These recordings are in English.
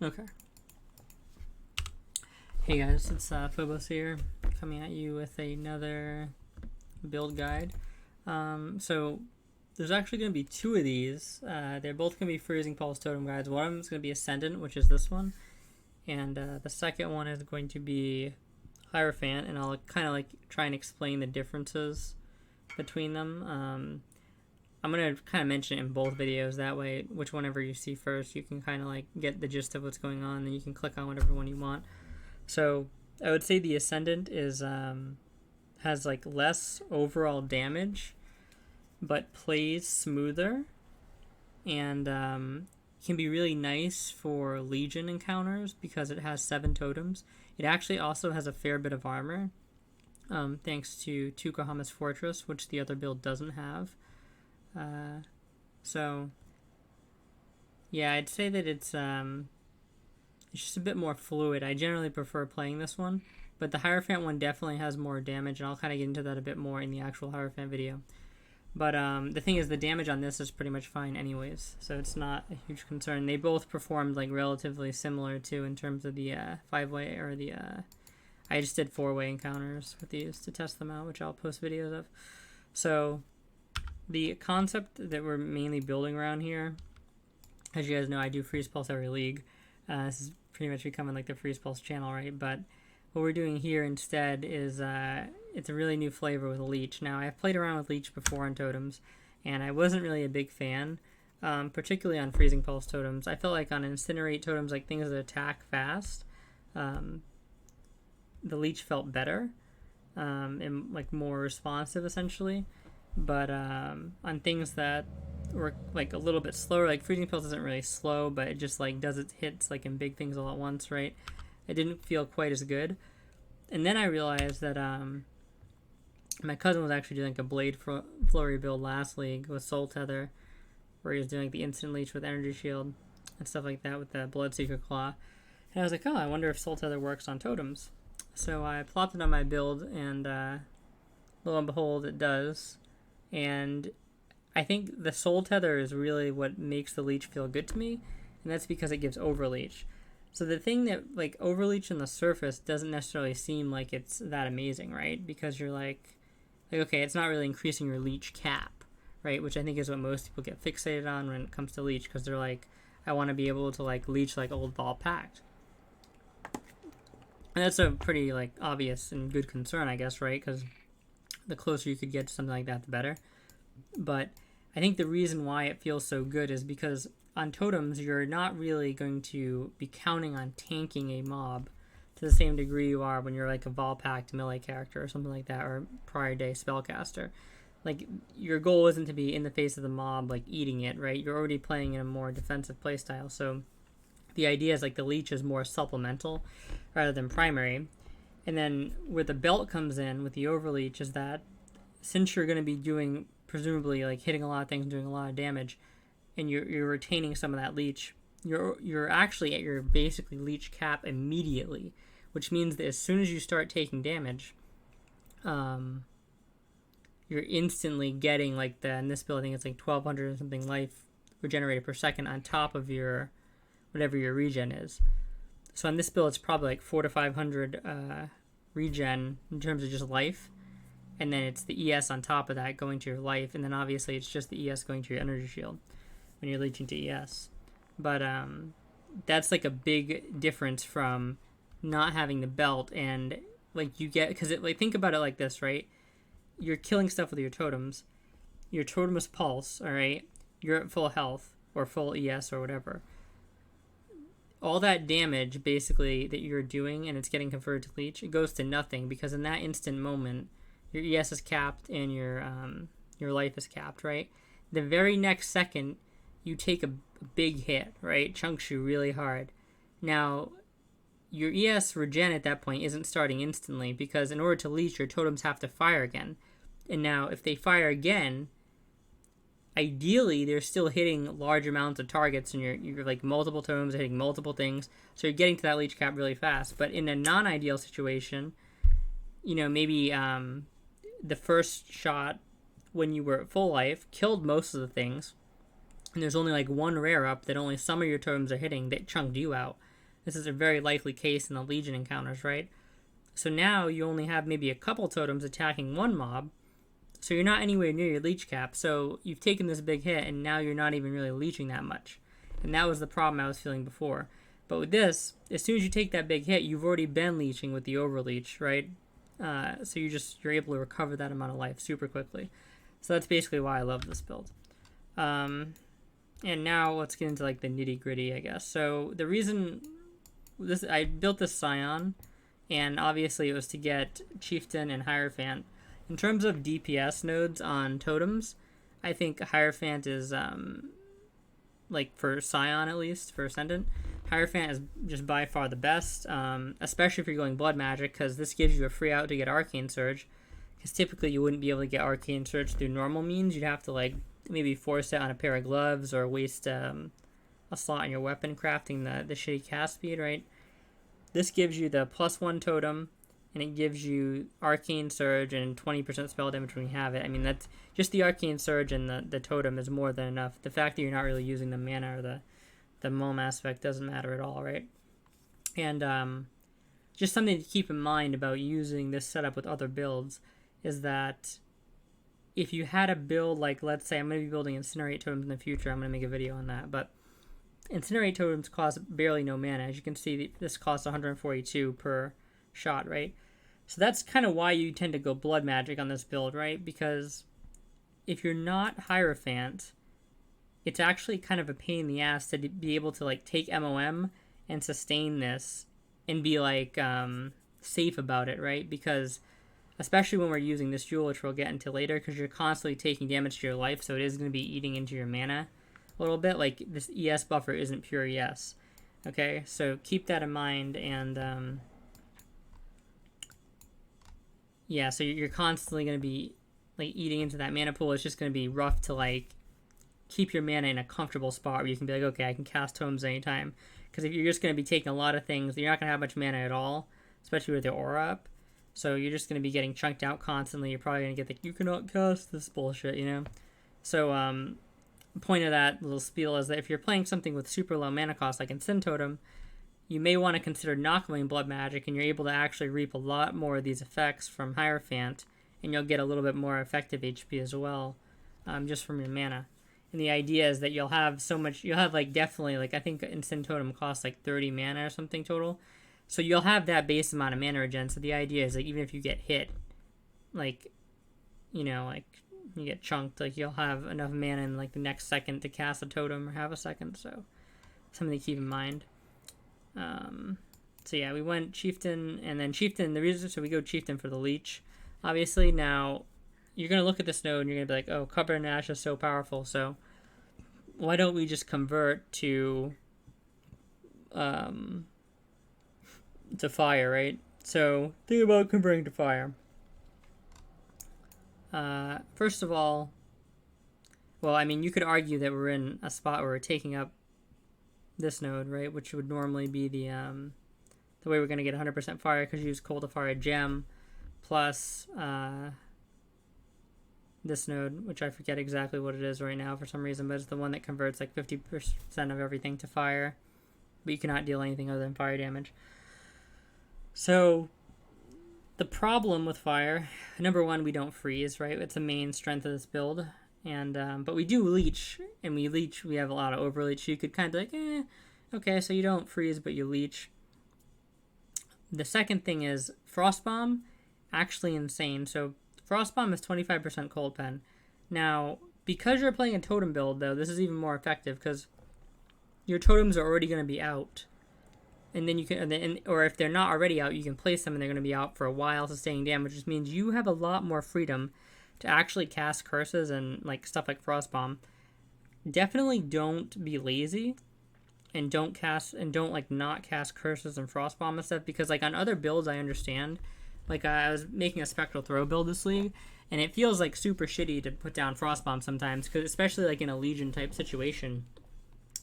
Okay. Hey guys, it's Phobos here, coming at you with another build guide. So there's actually going to be two of these. They're both going to be Freezing Pulse Totem guides. One of them is going to be Ascendant, which is this one, and the second one is going to be Hierophant, and I'll kind of like try and explain the differences between them. I'm going to kind of mention it in both videos, that way which whenever you see first you can kind of like get the gist of what's going on, and you can click on whatever one you want. So I would say the Ascendant is has like less overall damage, but plays smoother, and can be really nice for Legion encounters because it has 7 totems. It actually also has a fair bit of armor, thanks to Tukohama's Fortress, which the other build doesn't have. So yeah, I'd say that it's just a bit more fluid. I generally prefer playing this one, but the Hierophant one definitely has more damage, and I'll kind of get into that a bit more in the actual Hierophant video. But the thing is, the damage on this is pretty much fine anyways, so it's not a huge concern. They both performed like relatively similar too in terms of the 5-way or the I just did 4-way encounters with these to test them out, which I'll post videos of. So the concept that we're mainly building around here, as you guys know, I do Freeze Pulse every league. This is pretty much becoming like the Freeze Pulse channel, right? But what we're doing here instead is it's a really new flavor with Leech. Now, I've played around with Leech before on totems, and I wasn't really a big fan, particularly on Freezing Pulse totems. I felt like on Incinerate totems, like things that attack fast, the Leech felt better and like more responsive essentially. But on things that were like a little bit slower, like Freezing Pulse isn't really slow, but it just like does its hits like in big things all at once, right? It didn't feel quite as good. And then I realized that my cousin was actually doing like a Blade Flurry build last league with Soul Tether, where he was doing like the instant leech with Energy Shield and stuff like that with the Bloodseeker Claw. And I was like, oh, I wonder if Soul Tether works on totems. So I plopped it on my build, and lo and behold, it does. And I think the Soul Tether is really what makes the Leech feel good to me, and that's because it gives Overleech. So the thing that, like, Overleech on the surface doesn't necessarily seem like it's that amazing, right? Because you're like, okay, it's not really increasing your Leech cap, right? Which I think is what most people get fixated on when it comes to Leech, because they're like, I want to be able to, like, Leech like Old Vaal Pact. And that's a pretty, like, obvious and good concern, I guess, right? Because the closer you could get to something like that, the better. But I think the reason why it feels so good is because on totems, you're not really going to be counting on tanking a mob to the same degree you are when you're like a Vaal Pact melee character or something like that, or prior day spellcaster. Like, your goal isn't to be in the face of the mob, like, eating it, right? You're already playing in a more defensive playstyle, so the idea is, like, the Leech is more supplemental rather than primary. And then where the belt comes in with the Overleech is that since you're going to be doing, presumably, like, hitting a lot of things and doing a lot of damage, and you're retaining some of that Leech, you're actually at your basically Leech cap immediately, which means that as soon as you start taking damage, you're instantly getting, like, in this build, I think it's like 1200 and something life regenerated per second on top of your whatever your regen is. So on this build, it's probably like 400 to 500 regen in terms of just life, and then it's the ES on top of that going to your life, and then obviously it's just the ES going to your energy shield when you're leeching to ES. But that's like a big difference from not having the belt, and like you get, because it, like, think about it like this, right? You're killing stuff with your totems. Your totem is pulse, all right? You're at full health or full ES or whatever. All that damage basically that you're doing and it's getting converted to leech, it goes to nothing, because in that instant moment your ES is capped and your life is capped, right? The very next second you take a big hit, right? Chunks you really hard. Now your ES regen at that point isn't starting instantly, because in order to leech, your totems have to fire again. And now if they fire again, ideally they're still hitting large amounts of targets, and you're like multiple totems are hitting multiple things, so you're getting to that leech cap really fast. But in a non-ideal situation, you know, maybe the first shot when you were at full life killed most of the things, and there's only like one rare up that only some of your totems are hitting, that chunked you out. This is a very likely case in the Legion encounters, right? So now you only have maybe a couple totems attacking one mob, so you're not anywhere near your leech cap. So you've taken this big hit, and now you're not even really leeching that much. And that was the problem I was feeling before. But with this, as soon as you take that big hit, you've already been leeching with the overleech, right? So you're able to recover that amount of life super quickly. So that's basically why I love this build. And now let's get into like the nitty gritty, I guess. So the reason I built this Scion, and obviously it was to get Chieftain and Hierophant. In terms of DPS nodes on totems, I think Hierophant is like for Scion at least, for Ascendant, Hierophant is just by far the best, especially if you're going Blood Magic, because this gives you a free out to get Arcane Surge, because typically you wouldn't be able to get Arcane Surge through normal means. You'd have to like maybe force it on a pair of gloves or waste a slot in your weapon crafting the shitty cast speed, right? This gives you the +1 totem, and it gives you Arcane Surge and 20% spell damage when you have it. I mean, that's just the Arcane Surge and the totem is more than enough. The fact that you're not really using the mana or the Mom aspect doesn't matter at all, right? And just something to keep in mind about using this setup with other builds is that if you had a build like, let's say I'm going to be building Incinerate Totems in the future, I'm going to make a video on that, but Incinerate Totems cost barely no mana. As you can see, this costs 142 per shot, right? So that's kind of why you tend to go Blood Magic on this build, right? Because if you're not Hierophant, it's actually kind of a pain in the ass to be able to like take MOM and sustain this and be like safe about it, right? Because especially when we're using this jewel, which we'll get into later, because you're constantly taking damage to your life, so it is going to be eating into your mana a little bit. Like, this ES buffer isn't pure ES. Okay, so keep that in mind, and yeah, so you're constantly going to be like eating into that mana pool. It's just going to be rough to like keep your mana in a comfortable spot where you can be like, okay, I can cast totems anytime. Because if you're just going to be taking a lot of things, you're not going to have much mana at all, especially with your aura up. So you're just going to be getting chunked out constantly. You're probably going to get the, you cannot cast this bullshit, you know? So, the point of that little spiel is that if you're playing something with super low mana cost, like in Sin Totem, you may want to consider not going Blood Magic, and you're able to actually reap a lot more of these effects from Hierophant, and you'll get a little bit more effective HP as well, just from your mana. And the idea is that you'll have so much, you'll have like definitely, like I think in Sin Totem costs like 30 mana or something total. So you'll have that base amount of mana regen. So the idea is like even if you get hit, like, you know, like you get chunked, like you'll have enough mana in like the next second to cast a totem or have a second. So something to keep in mind. So yeah, we went Chieftain, and then Chieftain, the reason, so we go Chieftain for the Leech. Obviously now, you're going to look at this node and you're going to be like, oh, Cover and Ash is so powerful, so why don't we just convert to fire, right? So think about converting to fire. First of all, well, I mean, you could argue that we're in a spot where we're taking up this node, right? Which would normally be the way we're going to get 100% fire, because you use Cold to Fire Gem plus this node, which I forget exactly what it is right now for some reason, but it's the one that converts like 50% of everything to fire, but you cannot deal anything other than fire damage. So the problem with fire, number one, we don't freeze, right? It's the main strength of this build, and but we do leech, and we have a lot of overleech. You could kind of be like, okay, so you don't freeze, but you leech. The second thing is Frostbomb, actually insane. So Frostbomb is 25% cold pen. Now, because you're playing a totem build, though, this is even more effective because your totems are already going to be out. And then you can, or if they're not already out, you can place them and they're going to be out for a while, sustaining damage, which means you have a lot more freedom to actually cast curses and like stuff like Frostbomb. Definitely don't be lazy and don't like not cast curses and Frostbomb and stuff, because like on other builds I understand. Like, I was making a Spectral Throw build this league, and it feels, like, super shitty to put down Frostbomb sometimes, cause especially, like, in a Legion-type situation.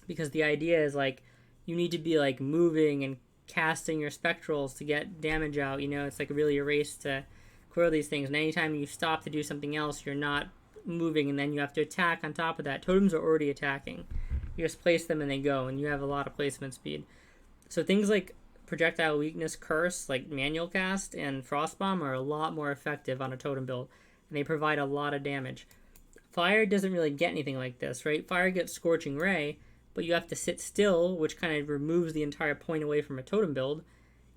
Because the idea is, like, you need to be, like, moving and casting your Spectrals to get damage out, you know? It's, like, really a race to clear these things. And anytime you stop to do something else, you're not moving, and then you have to attack on top of that. Totems are already attacking. You just place them and they go, and you have a lot of placement speed. So things like projectile weakness, curse, like manual cast, and frost bomb are a lot more effective on a totem build, and they provide a lot of damage. Fire doesn't really get anything like this, right? Fire gets scorching ray, but you have to sit still, which kind of removes the entire point away from a totem build,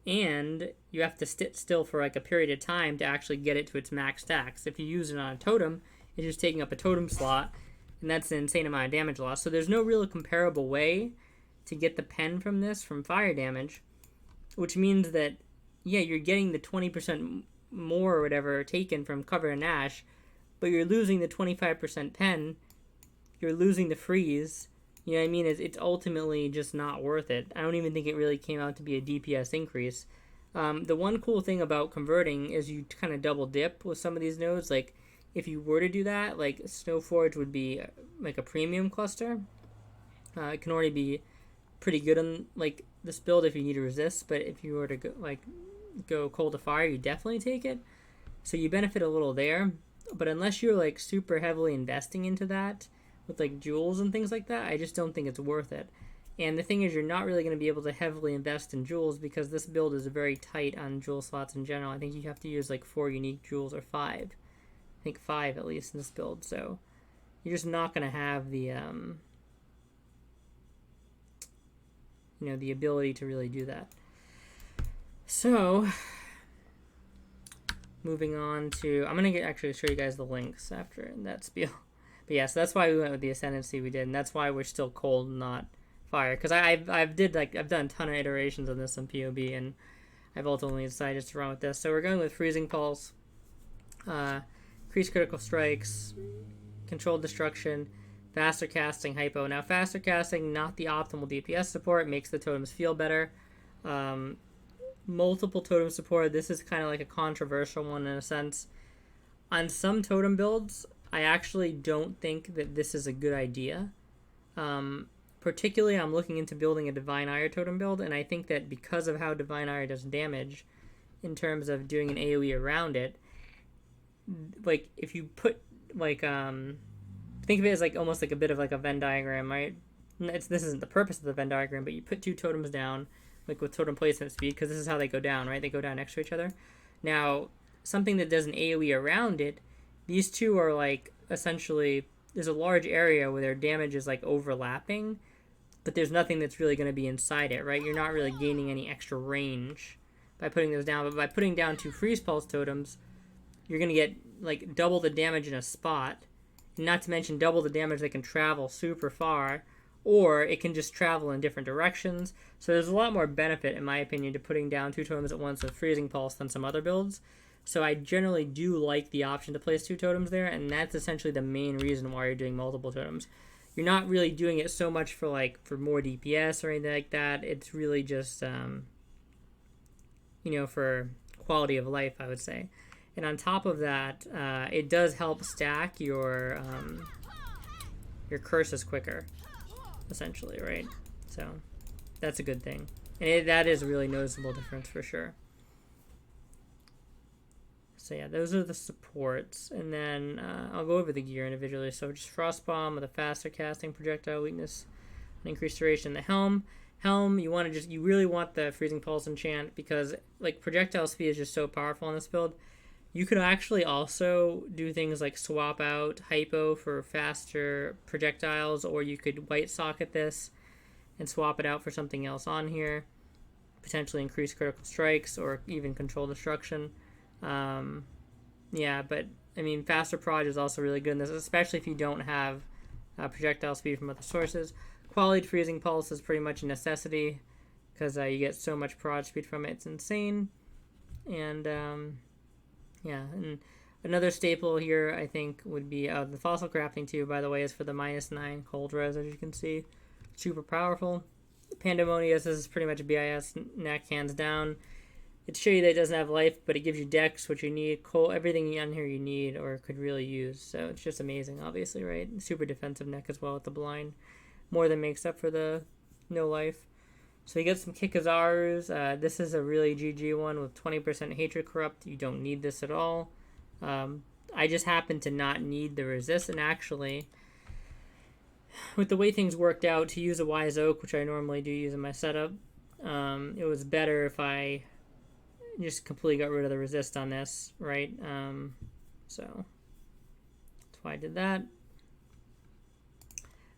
and you have to sit still for like a period of time to actually get it to its max stacks. If you use it on a totem, it's just taking up a totem slot, and that's an insane amount of damage loss. So there's no real comparable way to get the pen from this from fire damage, which means that, yeah, you're getting the 20% more or whatever taken from cover and ash, but you're losing the 25% pen, you're losing the freeze. You know what I mean? It's ultimately just not worth it. I don't even think it really came out to be a DPS increase. The one cool thing about converting is you kind of double dip with some of these nodes. Like, if you were to do that, like, Snowforge would be like a premium cluster. It can already be pretty good on, like, this build if you need to resist, but if you were to go cold to fire, you definitely take it. So you benefit a little there. But unless you're like super heavily investing into that with like jewels and things like that, I just don't think it's worth it. And the thing is, you're not really going to be able to heavily invest in jewels because this build is very tight on jewel slots in general. I think you have to use like 4 unique jewels or 5. I think 5 at least in this build. So you're just not going to have the the ability to really do that. So moving on to, I'm going to actually show you guys the links after that spiel. But yeah, so that's why we went with the Ascendancy we did, and that's why we're still cold, not fire. Because I've done a ton of iterations on this on PoB, and I've ultimately decided to run with this. So we're going with Freezing Pulse, Increased Critical Strikes, Controlled Destruction, Faster Casting, Hypo. Now, Faster Casting, not the optimal DPS support, makes the totems feel better. Multiple totem support, this is kind of like a controversial one in a sense. On some totem builds, I actually don't think that this is a good idea. Particularly, I'm looking into building a Divine Ire totem build, and I think that because of how Divine Ire does damage, in terms of doing an AoE around it, like, if you put, like, think of it as, like, almost like a bit of, like, a Venn diagram, right? This isn't the purpose of the Venn diagram, but you put 2 totems down, like with totem placement speed, because this is how they go down, right? They go down next to each other. Now, something that does an AoE around it, these two are like, essentially, there's a large area where their damage is like overlapping, but there's nothing that's really going to be inside it, right? You're not really gaining any extra range by putting those down, but by putting down 2 freeze pulse totems, you're going to get like double the damage in a spot, and not to mention double the damage that can travel super far, or it can just travel in different directions. So there's a lot more benefit, in my opinion, to putting down 2 totems at once with Freezing Pulse than some other builds. So I generally do like the option to place 2 totems there, and that's essentially the main reason why you're doing multiple totems. You're not really doing it so much for more DPS or anything like that. It's really just, for quality of life, I would say. And on top of that, it does help stack your curses quicker, essentially, right? So that's a good thing, and that is a really noticeable difference for sure. So yeah, those are the supports, and then I'll go over the gear individually. So just Frost Bomb with a faster casting, projectile weakness, and increased duration. The helm, you really want the Freezing Pulse enchant, because like projectile speed is just so powerful on this build. You could actually also do things like swap out Hypo for faster projectiles, or you could white socket this and swap it out for something else on here. Potentially increase critical strikes or even control destruction. Yeah, but I mean, faster proj is also really good in this, especially if you don't have projectile speed from other sources. Quality Freezing Pulse is pretty much a necessity because you get so much proj speed from it. It's insane. And yeah, and another staple here, I think, would be the Fossil Crafting too, by the way, is for the -9 cold res, as you can see. Super powerful. Pandemonious is pretty much BIS neck, hands down. It shows you that it doesn't have life, but it gives you dex, which you need, cold, everything on here you need or could really use. So it's just amazing, obviously, right? Super defensive neck as well with the blind. More than makes up for the no life. So you get some Kikazarus. This is a really GG one with 20% Hatred Corrupt. You don't need this at all. I just happen to not need the resist, and actually, with the way things worked out, to use a Wise Oak, which I normally do use in my setup, It was better if I just completely got rid of the resist on this, right? So that's why I did that.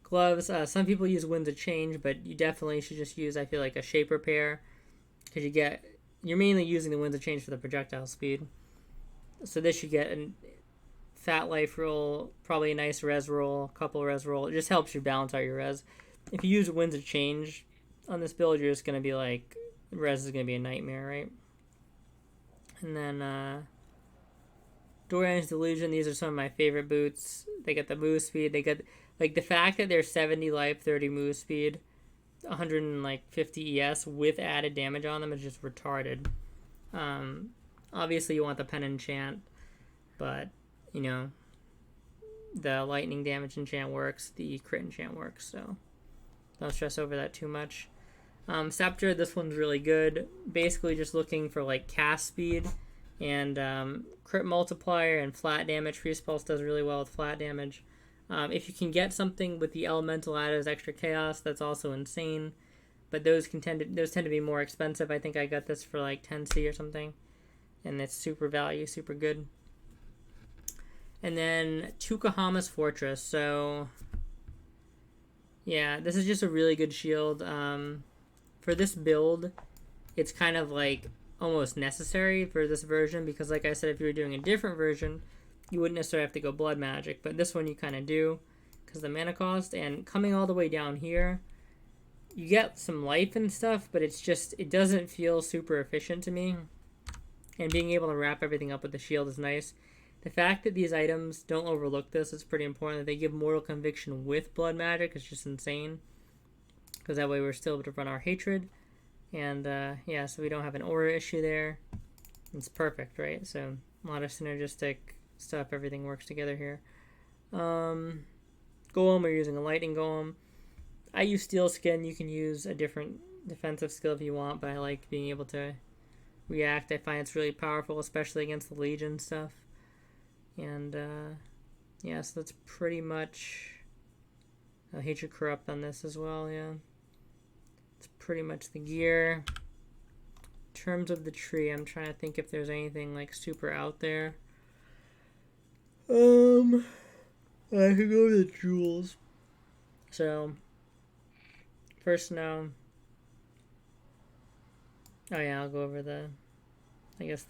Gloves. Some people use Winds of Change, but you definitely should just use, I feel like, a shape repair, because you're mainly using the Winds of Change for the projectile speed. So this you get a fat life roll, probably a nice res roll, a couple res roll. It just helps you balance out your res. If you use Winds of Change on this build, you're just gonna be like, res is gonna be a nightmare, right? And then Dorian's Delusion. These are some of my favorite boots. They get the move speed. They get like the fact that they're 70 life, 30 move speed, 150 ES with added damage on them is just retarded. Obviously you want the pen enchant, but you know, the lightning damage enchant works, the crit enchant works, so don't stress over that too much. Scepter, this one's really good. Basically just looking for like cast speed and crit multiplier and flat damage. Freeze Pulse does really well with flat damage. If you can get something with the elemental added as extra chaos, that's also insane. But those tend to be more expensive. I think I got this for like 10C or something, and it's super value, super good. And then Tukahama's Fortress. So yeah, this is just a really good shield. For this build, it's kind of like almost necessary for this version, because like I said, if you were doing a different version, you wouldn't necessarily have to go blood magic, but this one you kind of do because of the mana cost. And coming all the way down here, you get some life and stuff, but it doesn't feel super efficient to me. And being able to wrap everything up with the shield is nice. The fact that these items, don't overlook this, is pretty important. That they give Mortal Conviction with blood magic is just insane, because that way we're still able to run our hatred. And yeah, so we don't have an aura issue there. It's perfect, right? So a lot of synergistic stuff, everything works together here. Golem, we're using a lightning golem. I use Steel Skin. You can use a different defensive skill if you want, but I like being able to react. I find it's really powerful, especially against the Legion stuff. And yeah, so that's pretty much Hatred Corrupt on this as well, yeah. It's pretty much the gear. In terms of the tree, I'm trying to think if there's anything like super out there. I could go to the jewels. So first snow. Oh yeah, I'll go over the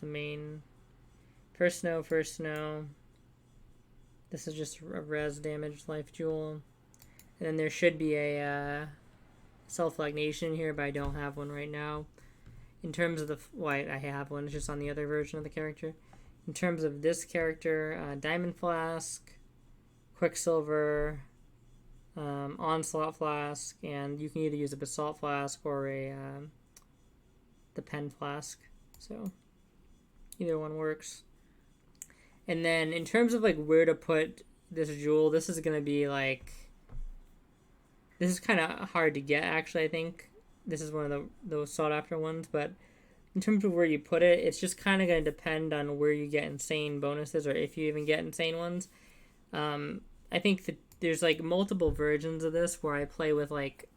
main. First snow. This is just a res damage life jewel. And then there should be a self-flagnation here, but I don't have one right now. In terms of I have one, it's just on the other version of the character. In terms of this character, Diamond Flask, Quicksilver, Onslaught Flask, and you can either use a Basalt Flask or the Pen Flask. So either one works. And then in terms of like where to put this jewel, this is going to be like, this is kind of hard to get, actually. I think this is one of those sought after ones, but in terms of where you put it, it's just kind of going to depend on where you get insane bonuses, or if you even get insane ones. I think that there's like multiple versions of this where I play with like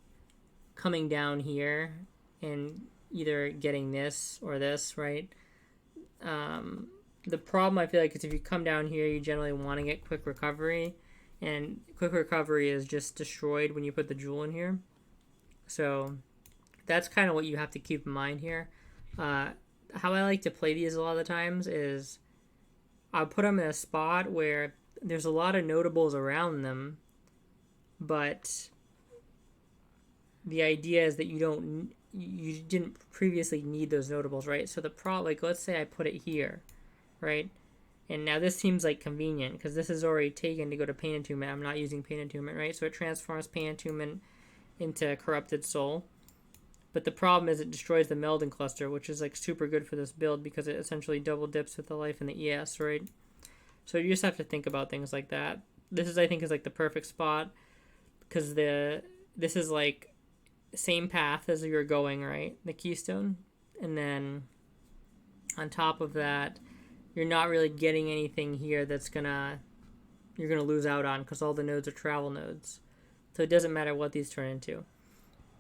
coming down here and either getting this or this, right? The problem I feel like is if you come down here, you generally want to get quick recovery, and quick recovery is just destroyed when you put the jewel in here. So that's kind of what you have to keep in mind here. How I like to play these a lot of the times is I'll put them in a spot where there's a lot of notables around them, but the idea is that you didn't previously need those notables, right? So the problem, like let's say I put it here, right? And now this seems like convenient because this is already taken to go to Pain Attunement. I'm not using Pain Attunement, right? So it transforms Pain Attunement into Corrupted Soul. But the problem is it destroys the Melding Cluster, which is like super good for this build because it essentially double dips with the life and the ES, right? So you just have to think about things like that. This is, I think, is like the perfect spot because this is like same path as you're going, right? The Keystone. And then on top of that, you're not really getting anything here that's you're gonna lose out on because all the nodes are travel nodes. So it doesn't matter what these turn into.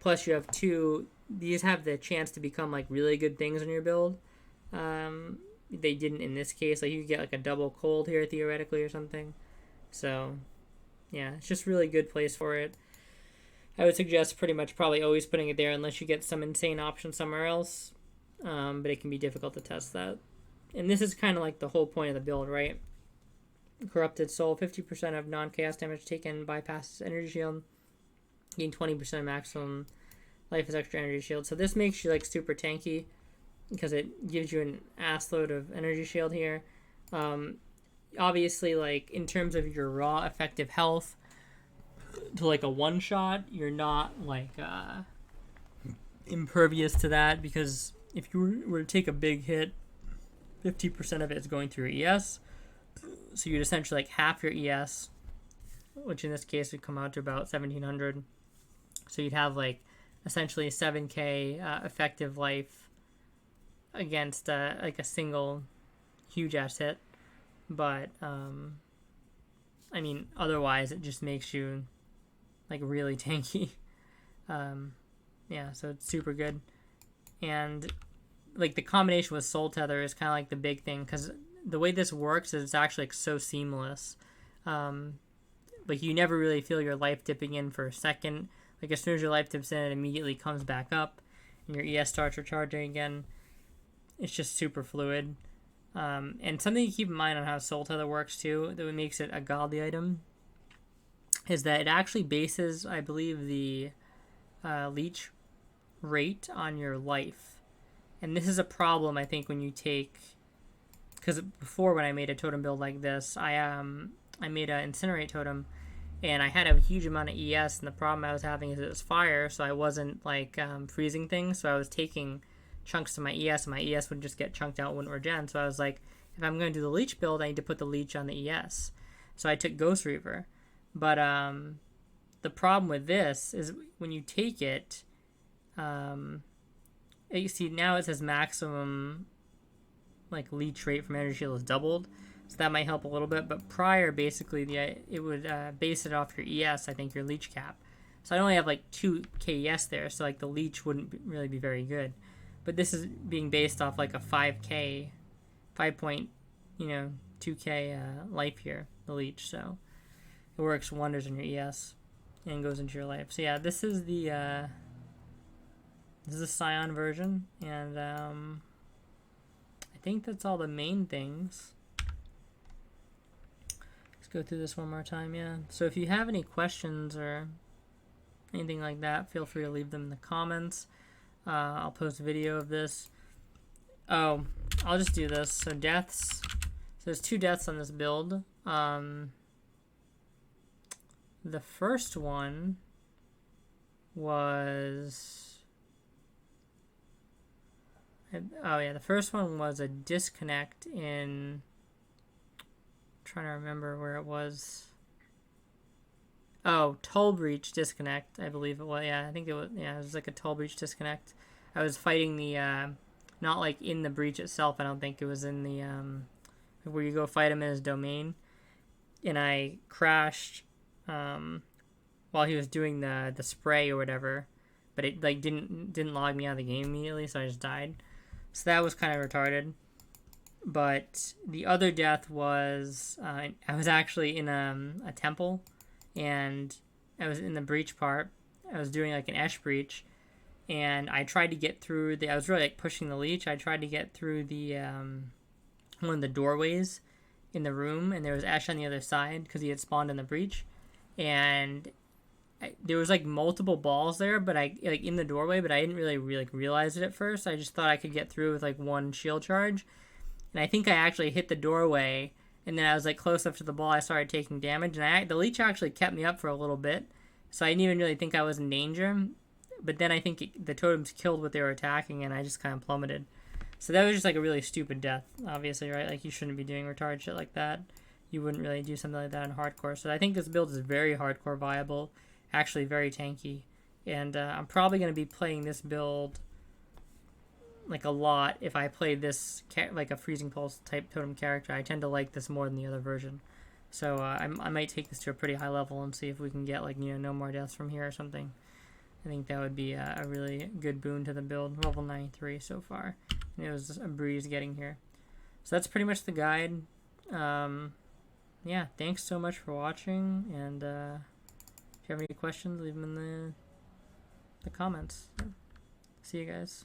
Plus you have two these have the chance to become like really good things in your build. They didn't in this case. Like you could get like a double cold here theoretically or something. So yeah, it's just really good place for it. I would suggest pretty much probably always putting it there unless you get some insane option somewhere else. But it can be difficult to test that. And this is kind of like the whole point of the build, right? Corrupted Soul, 50% of non-chaos damage taken bypasses energy shield. Gain 20% of maximum life as extra energy shield. So this makes you like super tanky because it gives you an ass load of energy shield here. Obviously, like in terms of your raw effective health to like a one shot, you're not like impervious to that, because if you were to take a big hit, 50% of it is going through ES. So you'd essentially like half your ES, which in this case would come out to about 1700. So you'd have like essentially 7k effective life against like a single huge ass hit. But I mean, otherwise it just makes you like really tanky. Yeah, so it's super good. And like the combination with Soul Tether is kind of like the big thing, because the way this works is it's actually like so seamless. Like you never really feel your life dipping in for a second. Like as soon as your life dips in, it immediately comes back up and your ES starts recharging again. It's just super fluid. And something to keep in mind on how Soul Tether works too, that makes it a godly item, is that it actually bases, I believe, the Leech rate on your life. And this is a problem, I think, when you take... Because before, when I made a totem build like this, I made an Incinerate totem, and I had a huge amount of ES, and the problem I was having is it was fire, so I wasn't like freezing things, so I was taking chunks to my ES, and my ES would just get chunked out, wouldn't regen. So I was like, if I'm going to do the Leech build, I need to put the Leech on the ES. So I took Ghost Reaver. But the problem with this is when you take it, you see now it says maximum like Leech rate from energy shield is doubled, so that might help a little bit. But prior, basically, it would base it off your ES, I think, your Leech cap. So I only have like 2k ES there, so like the Leech wouldn't really be very good. But this is being based off like a 5k, 2k life here, the Leech. So it works wonders in your ES and goes into your life. So yeah, this is the Scion version, and I think that's all the main things. Let's go through this one more time. Yeah. So if you have any questions or anything like that, feel free to leave them in the comments. I'll post a video of this. Oh, I'll just do this. So deaths. So there's 2 deaths on this build. The first one was... Oh yeah, the first one was a disconnect in... I'm trying to remember where it was. Oh, Toll Breach disconnect, I believe it was. Yeah, I think it was. Yeah, it was like a Toll Breach disconnect. I was fighting the, not like in the breach itself. I don't think it was in the, where you go fight him in his domain. And I crashed, while he was doing the spray or whatever. But it like didn't log me out of the game immediately, so I just died. So that was kind of retarded. But the other death was, I was actually in a temple. And I was in the breach part. I was doing like an Esh breach, and I tried to get through I was really like pushing the Leech. I tried to get through the one of the doorways in the room, and there was Esh on the other side because he had spawned in the breach, and there was like multiple balls there, but I like in the doorway, but I didn't really realize it at first. I just thought I could get through with like one shield charge, and I think I actually hit the doorway. And then I was like close up to the ball, I started taking damage, and the Leech actually kept me up for a little bit, so I didn't even really think I was in danger. But then I think the totems killed what they were attacking, and I just kind of plummeted. So that was just like a really stupid death, obviously, right? Like you shouldn't be doing retarded shit like that. You wouldn't really do something like that in hardcore. So I think this build is very hardcore viable, actually very tanky, and I'm probably going to be playing this build like a lot if I play this like a Freezing Pulse type totem character. I tend to like this more than the other version, so I might take this to a pretty high level and see if we can get like no more deaths from here or something. I think that would be a really good boon to the build. Level 93 so far. And it was a breeze getting here. So that's pretty much the guide. Yeah, thanks so much for watching. And if you have any questions, leave them in the comments. See you guys.